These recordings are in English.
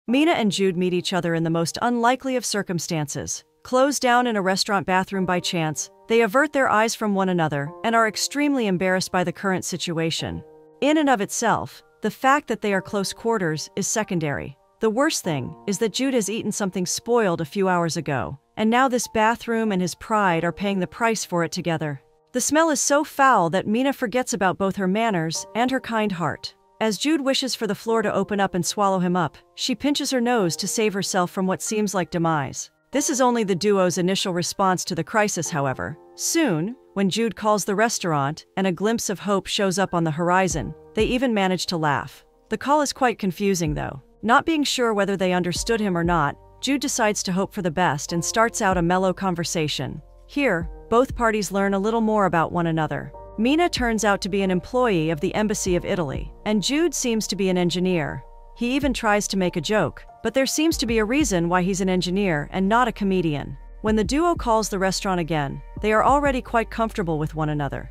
Mina and Jude meet each other in the most unlikely of circumstances. Closed down in a restaurant bathroom by chance, they avert their eyes from one another and are extremely embarrassed by the current situation. In and of itself, the fact that they are close quarters is secondary. The worst thing is that Jude has eaten something spoiled a few hours ago, and now this bathroom and his pride are paying the price for it together. The smell is so foul that Mina forgets about both her manners and her kind heart. As Jude wishes for the floor to open up and swallow him up, she pinches her nose to save herself from what seems like demise. This is only the duo's initial response to the crisis, however. Soon, when Jude calls the restaurant and a glimpse of hope shows up on the horizon, they even manage to laugh. The call is quite confusing though. Not being sure whether they understood him or not, Jude decides to hope for the best and starts out a mellow conversation. Here, both parties learn a little more about one another. Mina turns out to be an employee of the Embassy of Italy, and Jude seems to be an engineer. He even tries to make a joke, but there seems to be a reason why he's an engineer and not a comedian. When the duo calls the restaurant again, they are already quite comfortable with one another.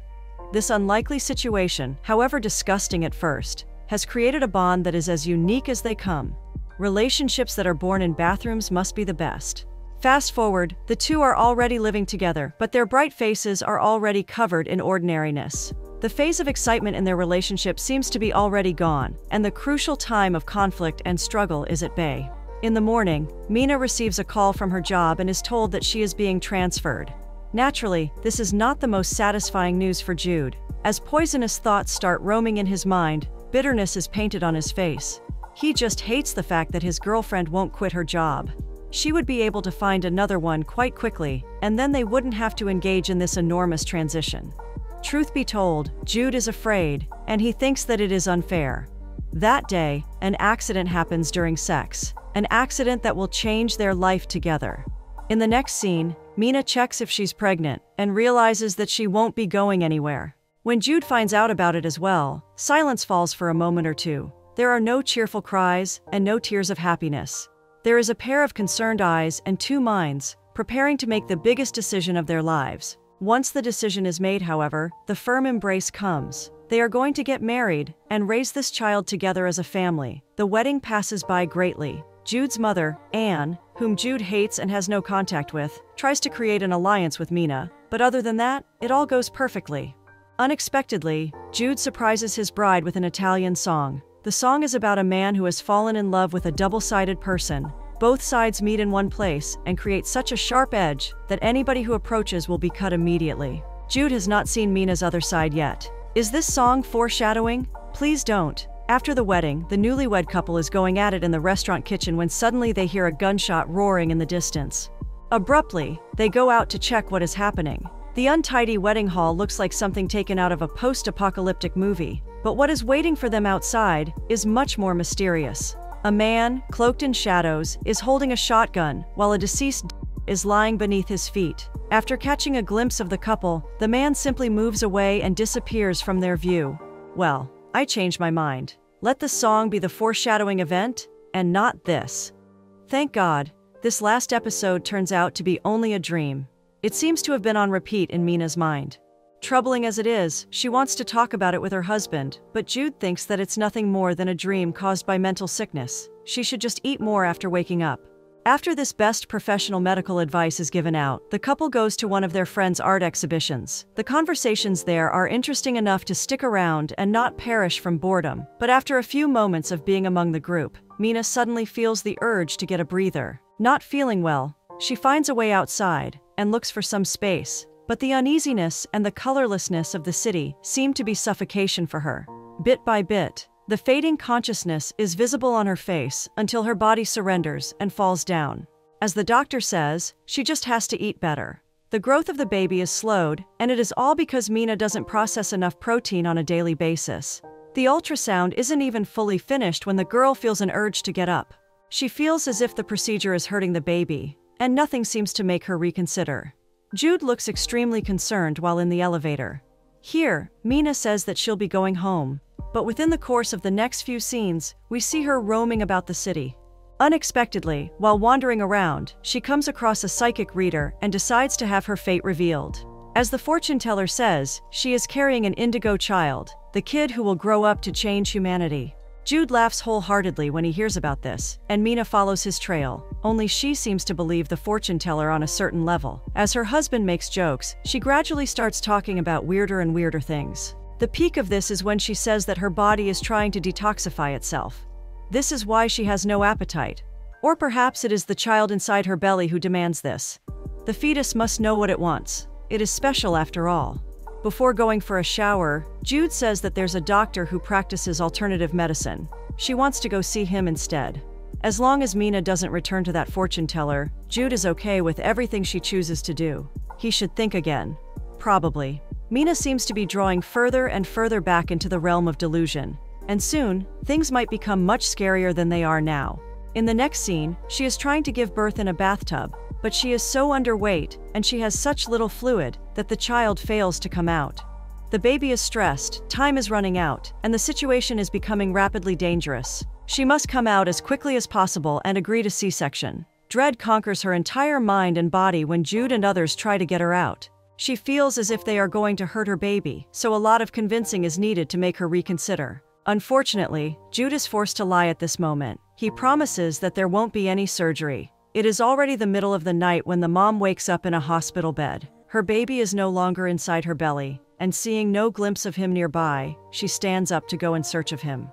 This unlikely situation, however disgusting at first, has created a bond that is as unique as they come. Relationships that are born in bathrooms must be the best. Fast forward, the two are already living together, but their bright faces are already covered in ordinariness. The phase of excitement in their relationship seems to be already gone, and the crucial time of conflict and struggle is at bay. In the morning, Mina receives a call from her job and is told that she is being transferred. Naturally, this is not the most satisfying news for Jude. As poisonous thoughts start roaming in his mind, bitterness is painted on his face. He just hates the fact that his girlfriend won't quit her job. She would be able to find another one quite quickly, and then they wouldn't have to engage in this enormous transition. Truth be told, Jude is afraid, and he thinks that it is unfair. That day, an accident happens during sex, an accident that will change their life together. In the next scene, Mina checks if she's pregnant and realizes that she won't be going anywhere. When Jude finds out about it as well, silence falls for a moment or two. There are no cheerful cries and no tears of happiness. There is a pair of concerned eyes and two minds, preparing to make the biggest decision of their lives. Once the decision is made, however, the firm embrace comes. They are going to get married and raise this child together as a family. The wedding passes by greatly. Jude's mother, Anne, whom Jude hates and has no contact with, tries to create an alliance with Mina, but other than that, it all goes perfectly. Unexpectedly, Jude surprises his bride with an Italian song. The song is about a man who has fallen in love with a double-sided person. Both sides meet in one place and create such a sharp edge that anybody who approaches will be cut immediately. Jude has not seen Mina's other side yet. Is this song foreshadowing? Please don't. After the wedding, the newlywed couple is going at it in the restaurant kitchen when suddenly they hear a gunshot roaring in the distance. Abruptly, they go out to check what is happening. The untidy wedding hall looks like something taken out of a post-apocalyptic movie. But what is waiting for them outside is much more mysterious. A man, cloaked in shadows, is holding a shotgun, while a deceased is lying beneath his feet. After catching a glimpse of the couple, the man simply moves away and disappears from their view. Well, I changed my mind. Let the song be the foreshadowing event, and not this. Thank God, this last episode turns out to be only a dream. It seems to have been on repeat in Mina's mind. Troubling as it is, she wants to talk about it with her husband, but Jude thinks that it's nothing more than a dream caused by mental sickness. She should just eat more after waking up. After this best professional medical advice is given out, the couple goes to one of their friends' art exhibitions. The conversations there are interesting enough to stick around and not perish from boredom, but after a few moments of being among the group, Mina suddenly feels the urge to get a breather. Not feeling well, she finds a way outside and looks for some space. But the uneasiness and the colorlessness of the city seem to be suffocation for her. Bit by bit, the fading consciousness is visible on her face until her body surrenders and falls down. As the doctor says, she just has to eat better. The growth of the baby is slowed, and it is all because Mina doesn't process enough protein on a daily basis. The ultrasound isn't even fully finished when the girl feels an urge to get up. She feels as if the procedure is hurting the baby, and nothing seems to make her reconsider. Jude looks extremely concerned while in the elevator. Here, Mina says that she'll be going home, but within the course of the next few scenes, we see her roaming about the city. Unexpectedly, while wandering around, she comes across a psychic reader and decides to have her fate revealed. As the fortune teller says, she is carrying an indigo child, the kid who will grow up to change humanity. Jude laughs wholeheartedly when he hears about this, and Mina follows his trail, only she seems to believe the fortune teller on a certain level. As her husband makes jokes, she gradually starts talking about weirder and weirder things. The peak of this is when she says that her body is trying to detoxify itself. This is why she has no appetite. Or perhaps it is the child inside her belly who demands this. The fetus must know what it wants. It is special after all. Before going for a shower, Jude says that there's a doctor who practices alternative medicine. She wants to go see him instead. As long as Mina doesn't return to that fortune teller, Jude is okay with everything she chooses to do. He should think again. Probably. Mina seems to be drawing further and further back into the realm of delusion. And soon, things might become much scarier than they are now. In the next scene, she is trying to give birth in a bathtub, but she is so underweight, and she has such little fluid, that the child fails to come out. The baby is stressed, time is running out, and the situation is becoming rapidly dangerous. She must come out as quickly as possible and agree to C-section. Dread conquers her entire mind and body when Jude and others try to get her out. She feels as if they are going to hurt her baby, so a lot of convincing is needed to make her reconsider. Unfortunately, Jude is forced to lie at this moment. He promises that there won't be any surgery. It is already the middle of the night when the mom wakes up in a hospital bed. Her baby is no longer inside her belly, and seeing no glimpse of him nearby, she stands up to go in search of him.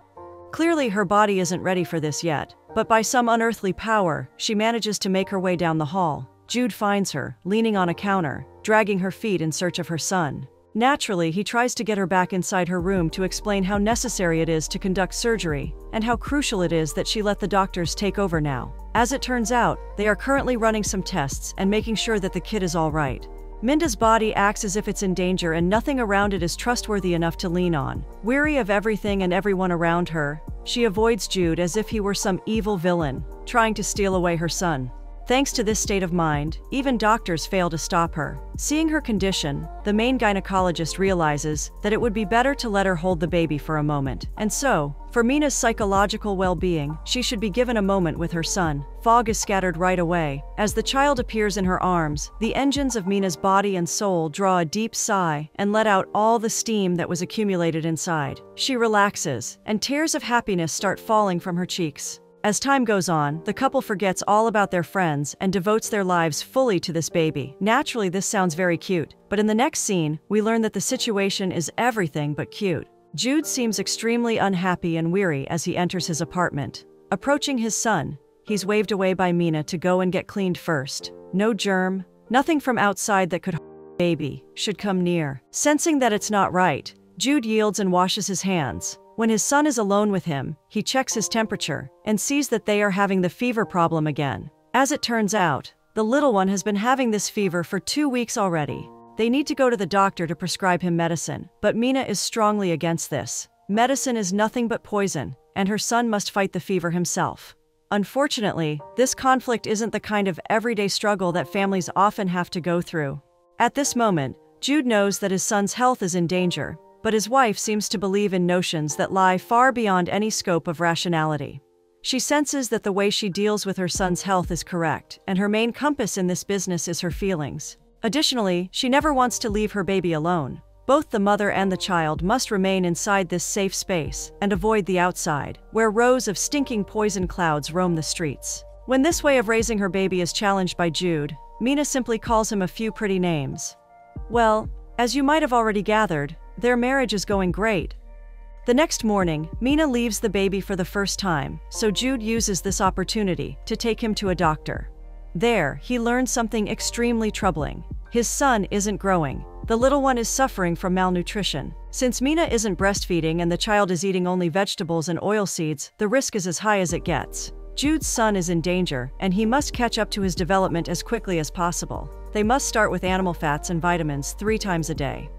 Clearly, her body isn't ready for this yet, but by some unearthly power, she manages to make her way down the hall. Jude finds her, leaning on a counter, dragging her feet in search of her son. Naturally, he tries to get her back inside her room to explain how necessary it is to conduct surgery, and how crucial it is that she let the doctors take over now. As it turns out, they are currently running some tests and making sure that the kid is all right. Minda's body acts as if it's in danger and nothing around it is trustworthy enough to lean on. Weary of everything and everyone around her, she avoids Jude as if he were some evil villain, trying to steal away her son. Thanks to this state of mind, even doctors fail to stop her. Seeing her condition, the main gynecologist realizes that it would be better to let her hold the baby for a moment. And so, for Mina's psychological well-being, she should be given a moment with her son. Fog is scattered right away. As the child appears in her arms, the engines of Mina's body and soul draw a deep sigh and let out all the steam that was accumulated inside. She relaxes, and tears of happiness start falling from her cheeks. As time goes on, the couple forgets all about their friends and devotes their lives fully to this baby. Naturally, this sounds very cute, but in the next scene, we learn that the situation is everything but cute. Jude seems extremely unhappy and weary as he enters his apartment. Approaching his son, he's waved away by Mina to go and get cleaned first. No germ, nothing from outside that could harm the baby, should come near. Sensing that it's not right, Jude yields and washes his hands. When his son is alone with him, he checks his temperature and sees that they are having the fever problem again. As it turns out, the little one has been having this fever for 2 weeks already. They need to go to the doctor to prescribe him medicine, but Mina is strongly against this. Medicine is nothing but poison, and her son must fight the fever himself. Unfortunately, this conflict isn't the kind of everyday struggle that families often have to go through. At this moment, Jude knows that his son's health is in danger, but his wife seems to believe in notions that lie far beyond any scope of rationality. She senses that the way she deals with her son's health is correct, and her main compass in this business is her feelings. Additionally, she never wants to leave her baby alone. Both the mother and the child must remain inside this safe space and avoid the outside, where rows of stinking poison clouds roam the streets. When this way of raising her baby is challenged by Jude, Mina simply calls him a few pretty names. Well, as you might have already gathered, their marriage is going great. The next morning, Mina leaves the baby for the first time, so Jude uses this opportunity to take him to a doctor. There, he learns something extremely troubling. His son isn't growing. The little one is suffering from malnutrition. Since Mina isn't breastfeeding and the child is eating only vegetables and oilseeds, the risk is as high as it gets. Jude's son is in danger, and he must catch up to his development as quickly as possible. They must start with animal fats and vitamins 3 times a day.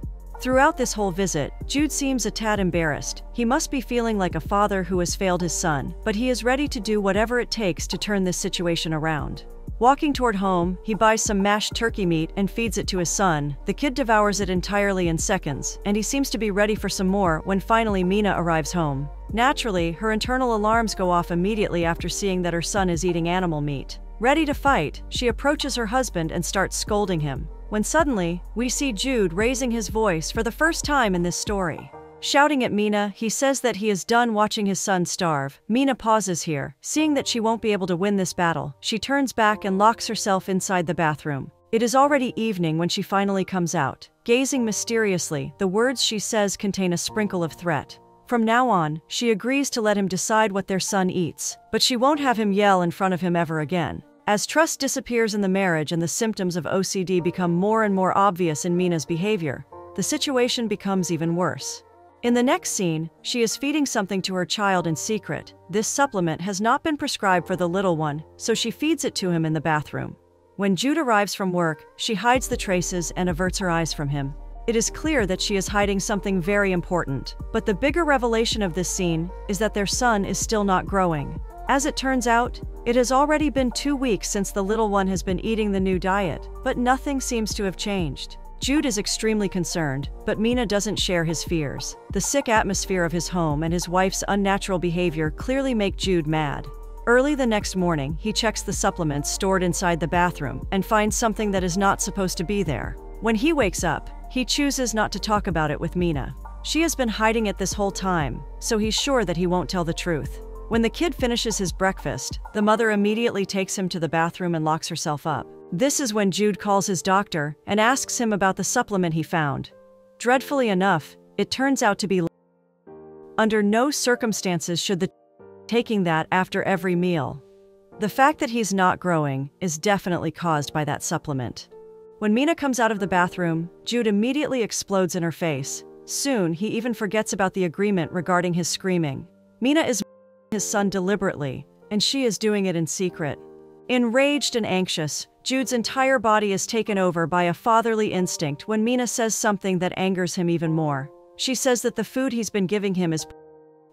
Throughout this whole visit, Jude seems a tad embarrassed. He must be feeling like a father who has failed his son, but he is ready to do whatever it takes to turn this situation around. Walking toward home, he buys some mashed turkey meat and feeds it to his son. The kid devours it entirely in seconds, and he seems to be ready for some more when finally Mina arrives home. Naturally, her internal alarms go off immediately after seeing that her son is eating animal meat. Ready to fight, she approaches her husband and starts scolding him. When suddenly, we see Jude raising his voice for the first time in this story. Shouting at Mina, he says that he is done watching his son starve. Mina pauses here, seeing that she won't be able to win this battle. She turns back and locks herself inside the bathroom. It is already evening when she finally comes out. Gazing mysteriously, the words she says contain a sprinkle of threat. From now on, she agrees to let him decide what their son eats, but she won't have him yell in front of him ever again. As trust disappears in the marriage and the symptoms of OCD become more and more obvious in Mina's behavior, the situation becomes even worse. In the next scene, she is feeding something to her child in secret. This supplement has not been prescribed for the little one, so she feeds it to him in the bathroom. When Jude arrives from work, she hides the traces and averts her eyes from him. It is clear that she is hiding something very important, but the bigger revelation of this scene is that their son is still not growing. As it turns out, it has already been 2 weeks since the little one has been eating the new diet, but nothing seems to have changed. Jude is extremely concerned, but Mina doesn't share his fears. The sick atmosphere of his home and his wife's unnatural behavior clearly make Jude mad. Early the next morning, he checks the supplements stored inside the bathroom and finds something that is not supposed to be there. When he wakes up, he chooses not to talk about it with Mina. She has been hiding it this whole time, so he's sure that he won't tell the truth. When the kid finishes his breakfast, the mother immediately takes him to the bathroom and locks herself up. This is when Jude calls his doctor and asks him about the supplement he found. Dreadfully enough, it turns out to be under no circumstances should the taking that after every meal. The fact that he's not growing is definitely caused by that supplement. When Mina comes out of the bathroom, Jude immediately explodes in her face. Soon, he even forgets about the agreement regarding his screaming. Mina is his son deliberately, and she is doing it in secret. Enraged and anxious, Jude's entire body is taken over by a fatherly instinct when Mina says something that angers him even more. She says that the food he's been giving him is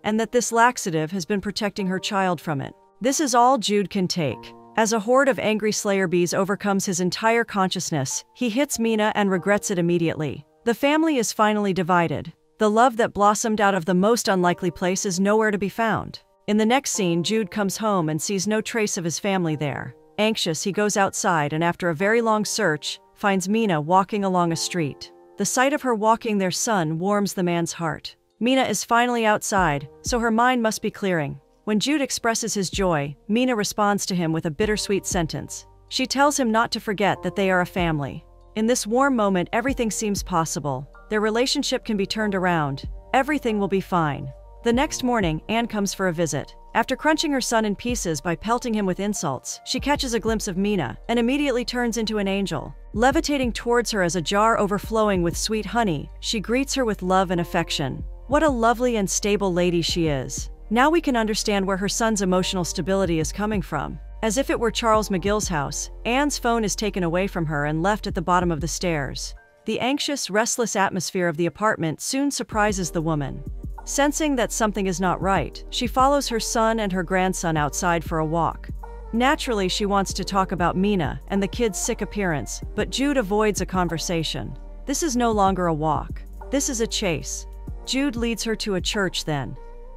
and that this laxative has been protecting her child from it. This is all Jude can take. As a horde of angry Slayer bees overcomes his entire consciousness, he hits Mina and regrets it immediately. The family is finally divided. The love that blossomed out of the most unlikely place is nowhere to be found. In the next scene, Jude comes home and sees no trace of his family there. Anxious, he goes outside and after a very long search, finds Mina walking along a street. The sight of her walking their son warms the man's heart. Mina is finally outside, so her mind must be clearing. When Jude expresses his joy, Mina responds to him with a bittersweet sentence. She tells him not to forget that they are a family. In this warm moment, everything seems possible. Their relationship can be turned around. Everything will be fine. The next morning, Anne comes for a visit. After crunching her son in pieces by pelting him with insults, she catches a glimpse of Mina and immediately turns into an angel. Levitating towards her as a jar overflowing with sweet honey, she greets her with love and affection. What a lovely and stable lady she is. Now we can understand where her son's emotional stability is coming from. As if it were Charles McGill's house, Anne's phone is taken away from her and left at the bottom of the stairs. The anxious, restless atmosphere of the apartment soon surprises the woman. Sensing that something is not right, she follows her son and her grandson outside for a walk. Naturally, she wants to talk about Mina and the kid's sick appearance, but Jude avoids a conversation. This is no longer a walk. This is a chase. Jude leads her to a church then.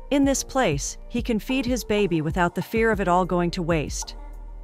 In this place, he can feed his baby without the fear of it all going to waste.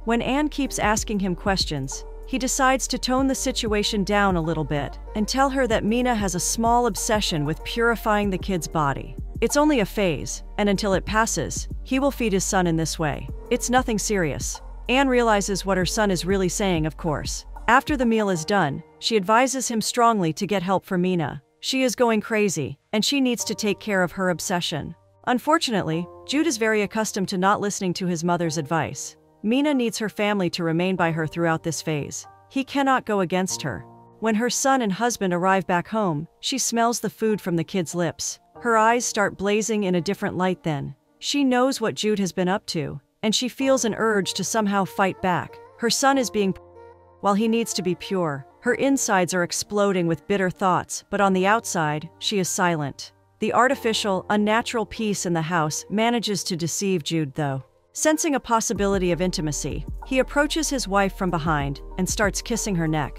When Anne keeps asking him questions, he decides to tone the situation down a little bit and tell her that Mina has a small obsession with purifying the kid's body. It's only a phase, and until it passes, he will feed his son in this way. It's nothing serious. Anne realizes what her son is really saying, of course. After the meal is done, she advises him strongly to get help for Mina. She is going crazy, and she needs to take care of her obsession. Unfortunately, Jude is very accustomed to not listening to his mother's advice. Mina needs her family to remain by her throughout this phase. He cannot go against her. When her son and husband arrive back home, she smells the food from the kid's lips. Her eyes start blazing in a different light then. She knows what Jude has been up to, and she feels an urge to somehow fight back. Her son is being while he needs to be pure. Her insides are exploding with bitter thoughts, but on the outside, she is silent. The artificial, unnatural peace in the house manages to deceive Jude though. Sensing a possibility of intimacy, he approaches his wife from behind and starts kissing her neck.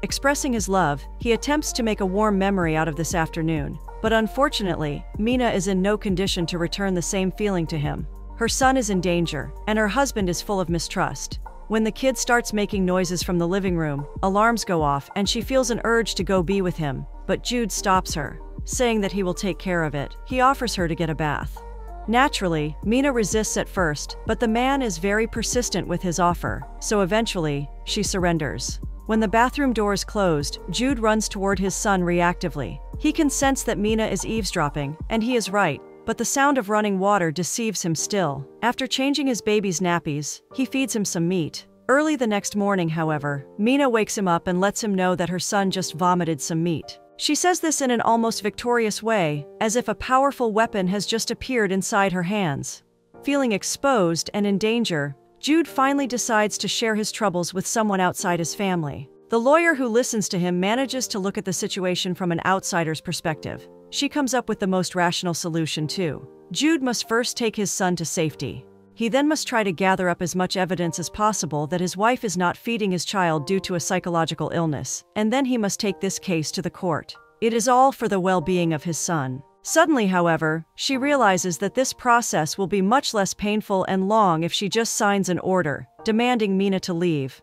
Expressing his love, he attempts to make a warm memory out of this afternoon, but unfortunately, Mina is in no condition to return the same feeling to him. Her son is in danger, and her husband is full of mistrust. When the kid starts making noises from the living room, alarms go off and she feels an urge to go be with him, but Jude stops her. saying that he will take care of it. He offers her to get a bath. Naturally, Mina resists at first, but the man is very persistent with his offer, so eventually, she surrenders. When the bathroom door is closed, Jude runs toward his son reactively. He can sense that Mina is eavesdropping, and he is right, but the sound of running water deceives him still. After changing his baby's nappies, he feeds him some meat. Early the next morning, however, Mina wakes him up and lets him know that her son just vomited some meat. She says this in an almost victorious way, as if a powerful weapon has just appeared inside her hands. Feeling exposed and in danger, Jude finally decides to share his troubles with someone outside his family. The lawyer who listens to him manages to look at the situation from an outsider's perspective. She comes up with the most rational solution too. Jude must first take his son to safety. He then must try to gather up as much evidence as possible that his wife is not feeding his child due to a psychological illness, and then he must take this case to the court. It is all for the well-being of his son. Suddenly, however, she realizes that this process will be much less painful and long if she just signs an order, demanding Mina to leave.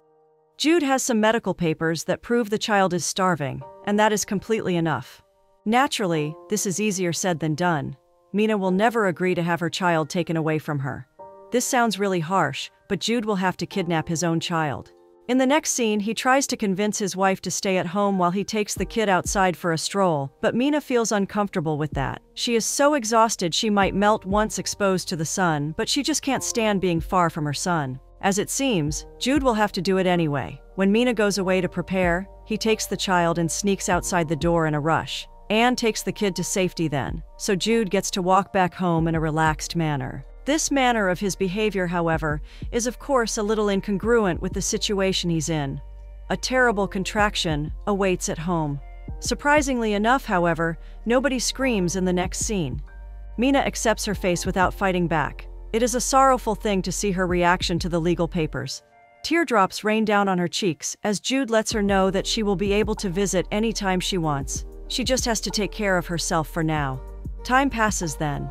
Jude has some medical papers that prove the child is starving, and that is completely enough. Naturally, this is easier said than done. Mina will never agree to have her child taken away from her. This sounds really harsh, but Jude will have to kidnap his own child. In the next scene, he tries to convince his wife to stay at home while he takes the kid outside for a stroll, but Mina feels uncomfortable with that. She is so exhausted she might melt once exposed to the sun, but she just can't stand being far from her son. As it seems, Jude will have to do it anyway. When Mina goes away to prepare, he takes the child and sneaks outside the door in a rush. Anne takes the kid to safety then, so Jude gets to walk back home in a relaxed manner. This manner of his behavior, however, is of course a little incongruent with the situation he's in. A terrible contraction awaits at home. Surprisingly enough, however, nobody screams in the next scene. Mina accepts her fate without fighting back. It is a sorrowful thing to see her reaction to the legal papers. Teardrops rain down on her cheeks as Jude lets her know that she will be able to visit anytime she wants. She just has to take care of herself for now. Time passes then.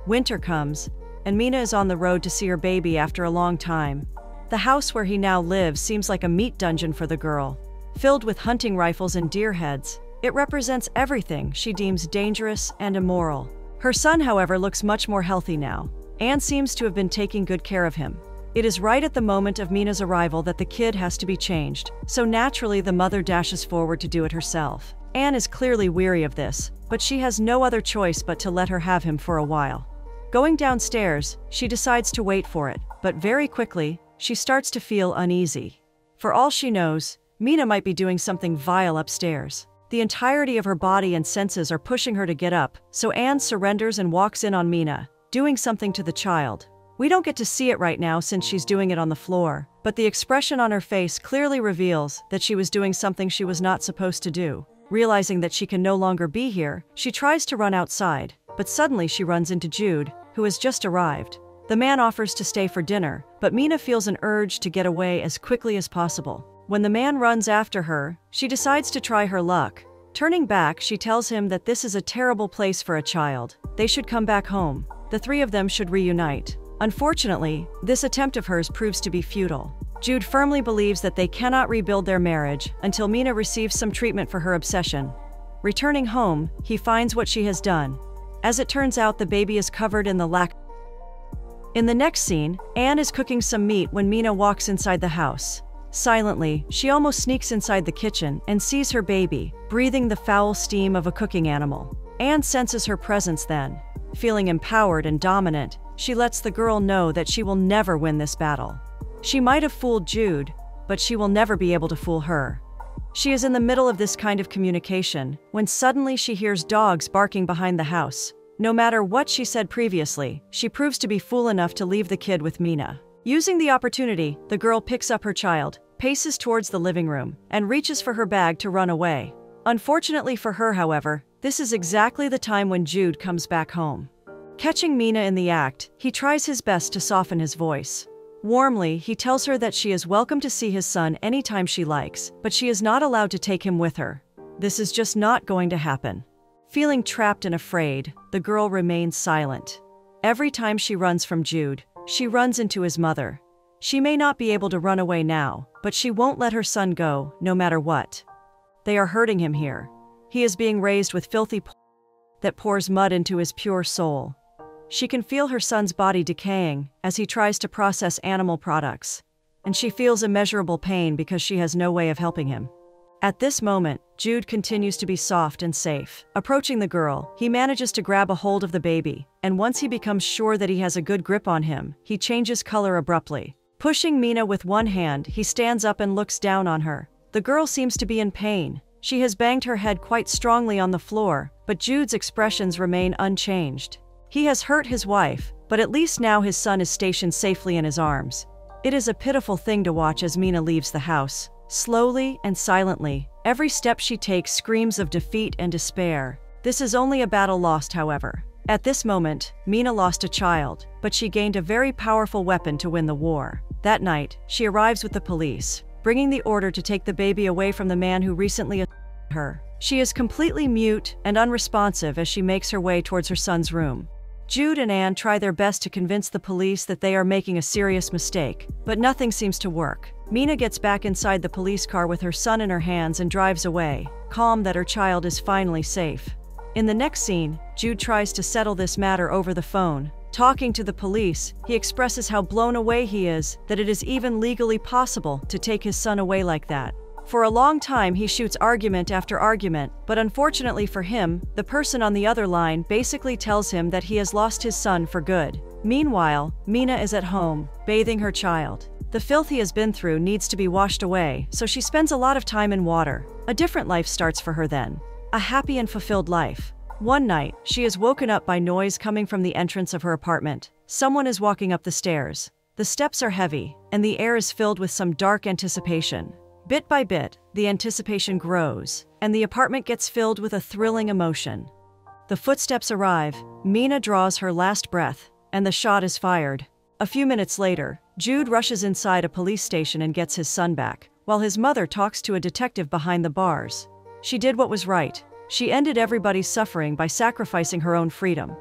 Winter comes, and Mina is on the road to see her baby after a long time. The house where he now lives seems like a meat dungeon for the girl. Filled with hunting rifles and deer heads, it represents everything she deems dangerous and immoral. Her son, however, looks much more healthy now. Anne seems to have been taking good care of him. It is right at the moment of Mina's arrival that the kid has to be changed, so naturally the mother dashes forward to do it herself. Anne is clearly weary of this, but she has no other choice but to let her have him for a while. Going downstairs, she decides to wait for it, but very quickly, she starts to feel uneasy. For all she knows, Mina might be doing something vile upstairs. The entirety of her body and senses are pushing her to get up, so Anne surrenders and walks in on Mina, doing something to the child. We don't get to see it right now since she's doing it on the floor, but the expression on her face clearly reveals that she was doing something she was not supposed to do. Realizing that she can no longer be here, she tries to run outside, but suddenly she runs into Jude, who has just arrived. The man offers to stay for dinner, but Mina feels an urge to get away as quickly as possible. When the man runs after her, she decides to try her luck. Turning back, she tells him that this is a terrible place for a child. They should come back home. The three of them should reunite. Unfortunately, this attempt of hers proves to be futile. Jude firmly believes that they cannot rebuild their marriage until Mina receives some treatment for her obsession. Returning home, he finds what she has done. As it turns out, the baby is covered in the lac. In the next scene, Anne is cooking some meat when Mina walks inside the house. Silently, she almost sneaks inside the kitchen and sees her baby, breathing the foul steam of a cooking animal. Anne senses her presence then. Feeling empowered and dominant, she lets the girl know that she will never win this battle. She might have fooled Jude, but she will never be able to fool her. She is in the middle of this kind of communication when suddenly she hears dogs barking behind the house. No matter what she said previously, she proves to be fool enough to leave the kid with Mina. Using the opportunity, the girl picks up her child, paces towards the living room, and reaches for her bag to run away. Unfortunately for her, however, this is exactly the time when Jude comes back home. Catching Mina in the act, he tries his best to soften his voice. Warmly, he tells her that she is welcome to see his son anytime she likes, but she is not allowed to take him with her. This is just not going to happen. Feeling trapped and afraid, the girl remains silent. Every time she runs from Jude, she runs into his mother. She may not be able to run away now, but she won't let her son go, no matter what. They are hurting him here. He is being raised with filthy that pours mud into his pure soul. She can feel her son's body decaying as he tries to process animal products, and she feels immeasurable pain because she has no way of helping him. At this moment, Jude continues to be soft and safe. Approaching the girl, he manages to grab a hold of the baby, and once he becomes sure that he has a good grip on him, he changes color abruptly. Pushing Mina with one hand, he stands up and looks down on her. The girl seems to be in pain. She has banged her head quite strongly on the floor, but Jude's expressions remain unchanged. He has hurt his wife, but at least now his son is stationed safely in his arms. It is a pitiful thing to watch as Mina leaves the house. Slowly and silently, every step she takes screams of defeat and despair. This is only a battle lost, however. At this moment, Mina lost a child, but she gained a very powerful weapon to win the war. That night, she arrives with the police, bringing the order to take the baby away from the man who recently assaulted her. She is completely mute and unresponsive as she makes her way towards her son's room. Jude and Anne try their best to convince the police that they are making a serious mistake, but nothing seems to work. Mina gets back inside the police car with her son in her hands and drives away, calm that her child is finally safe. In the next scene, Jude tries to settle this matter over the phone. Talking to the police, he expresses how blown away he is that it is even legally possible to take his son away like that. For a long time, he shoots argument after argument, but unfortunately for him, the person on the other line basically tells him that he has lost his son for good. Meanwhile, Mina is at home, bathing her child. The filth he has been through needs to be washed away, so she spends a lot of time in water. A different life starts for her then. A happy and fulfilled life. One night, she is woken up by noise coming from the entrance of her apartment. Someone is walking up the stairs. The steps are heavy, and the air is filled with some dark anticipation. Bit by bit, the anticipation grows, and the apartment gets filled with a thrilling emotion. The footsteps arrive, Mina draws her last breath, and the shot is fired. A few minutes later, Jude rushes inside a police station and gets his son back, while his mother talks to a detective behind the bars. She did what was right. She ended everybody's suffering by sacrificing her own freedom.